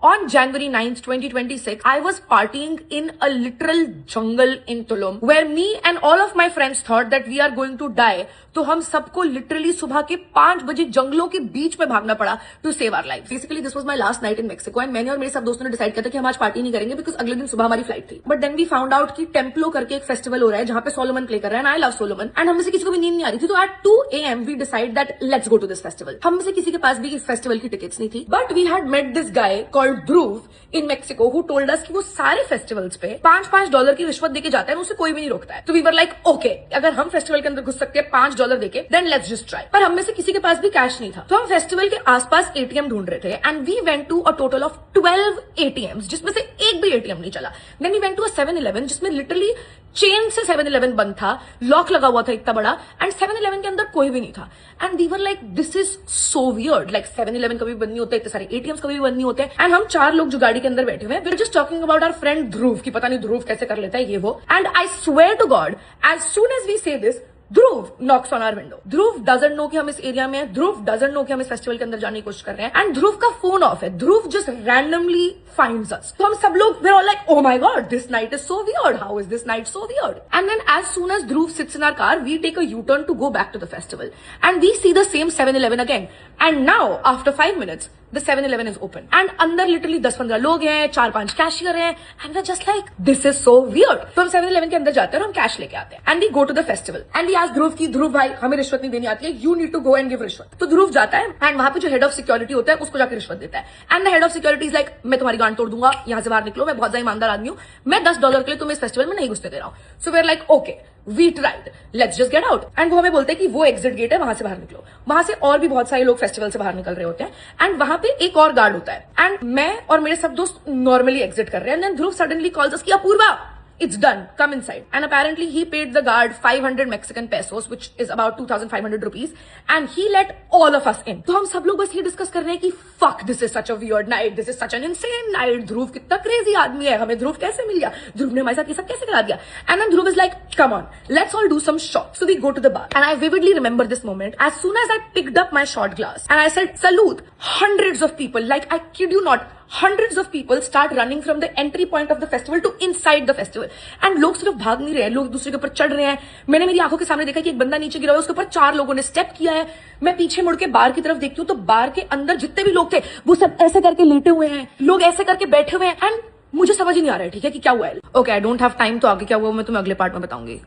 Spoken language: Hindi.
On January 9th, 2026, I was partying in a literal jungle in Tulum, where me and all of my friends thought that we are going to die. तो हम सबको लिटरली सुबह के 5 बजे जंगलों के बीच में भागना पड़ा to save our life. Basically this was my last night in Mexico and मैंने और मेरे सब दोस्तों ने डिसाइड किया था कि हम आज पार्टी नहीं करेंगे बिकॉज अगले दिन सुबह हमारी फ्लाइट थी। But then we found out कि टेम्पलो करके एक फेस्टिवल हो रहा है जहां पे सोलोमन प्ले कर रहा है and I love Solomon and हम में से किसी को भी नींद नहीं आ रही थी। तो at 2 AM we decide that let's go to this festival. हम में से किसी के पास भी इस फेस्टिवल की टिकट्स नहीं थी, but we had met this guy called Dhruv in Mexico who told us कि वो सारे फेस्टिवल्स पे $5 की रिश्वत देके जाता है, उसे कोई भी नहीं रोकता है। तो वी वर लाइक ओके, अगर हम फेस्टिवल के अंदर घुस सकते हैं $5 देके, देन लेट्स जस्ट ट्राई। पर हम में से किसी के पास भी कैश नहीं था, तो हम फेस्टिवल के आसपास ATM ढूंढ रहे थे and we went to a total of 12 ATMs, जिसमें से एक भी ATM नहीं चला। Then we went to a 7-Eleven जिसमें लिटरली चेन से 7-Eleven बंद था, लॉक लगा हुआ था इतना बड़ा एंड 7-Eleven के अंदर कोई भी नहीं था। And we were like this is so weird, like 7-Eleven कभी भी बंद नहीं होते, इतने सारे ATMs कभी भी बंद नहीं होते। एंड हम 4 लोग जो गाड़ी के अंदर बैठे हुए हैं, we are just talking about our friend Dhruv की पता नहीं ध्रुव कैसे कर लेता है ये वो। And I swear to God as soon as we say this, Dhruv knocks on our window. Dhruv doesn't know कि हम इस एरिया में हैं, ध्रुव डजंट नो कि हम इस फेस्टिवल के अंदर जाने की कोशिश कर रहे हैं एंड ध्रुव का फोन ऑफ है। Dhruv just randomly finds us. तो हम सब लोग we are all like oh my god, this night is so weird, how is this night so weird. And then as soon as Dhruv sits in our car, we take a U-turn to go back to the festival and we see the same 7-Eleven again and now after 5 minutes the 7-Eleven is open and अंदर लिटरली 10-15 लोग हैं, 4-5 कैशियर हैं and we're just like this is so weird। तो हम 7-Eleven के अंदर जाते हैं और हम कैश लेके आते हैं and we go to the festival and we ask ध्रुव की ध्रुव भाई हमें रिश्वत नहीं देनी आती है, you need to go and give रिश्वत। तो ध्रुव जाता है एंड वहां पे जो हेड ऑफ सिक्योरिटी होता है उसको जाकर रिश्वत देता है and the head of security is like मैं तुम्हारी गांड तोड़ दूंगा, यहाँ से बाहर निकलो, मैं बहुत ज्यादा ईमानदार आदमी हूँ, मैं $10 के लिए तुम्हें इस फेस्टिवल में नहीं घुसते दे रहा हूँ। So we are like okay we tried, let's just get out. And वो हमें बोलते हैं कि वो एग्जिट गेट है, वहां से बाहर निकलो। वहां से और भी बहुत सारे लोग फेस्टिवल से बाहर निकल रहे होते हैं एंड वहां पे एक और गार्ड होता है एंड मैं और मेरे सब दोस्त नॉर्मली एग्जिट कर रहे हैं and then Dhruv suddenly calls us कि Apurva it's done, come inside। and apparently he paid the guard 500 Mexican pesos which is about 2,500 rupees and he let all of us in। तो हम सब लोग बस ये डिस्कस कर रहे हैं कि fuck this is such a weird night, this is such an insane night, ध्रुव कितना क्रेजी आदमी है, हमें ध्रुव कैसे मिल गया, ध्रुव ने हमारे साथ ये सब कैसे करा दिया। and then Dhruv is like come on let's all do some shots। so we go to the bar and I vividly remember this moment as soon as I picked up my shot glass and I said salute, hundreds of people, like I kid you not, hundreds of people start running from the entry point of the festival to inside the festival and लोग सिर्फ भाग नहीं रहे हैं, लोग एक दूसरे के ऊपर चढ़ रहे हैं। मैंने मेरी आंखों के सामने देखा कि एक बंदा नीचे गिरा हुआ है, उसके ऊपर 4 लोगों ने स्टेप किया है। मैं पीछे मुड़ के बार की तरफ देखती हूँ तो बार के अंदर जितने भी लोग थे वो सब ऐसे करके लेटे हुए हैं, लोग ऐसे करके बैठे हुए हैं एंड मुझे समझ ही नहीं आ रहा है ठीक है कि क्या हुआ है। Okay I don't have time, तो आगे क्या हुआ मैं तुम्हें अगले पार्ट में बताऊंगी।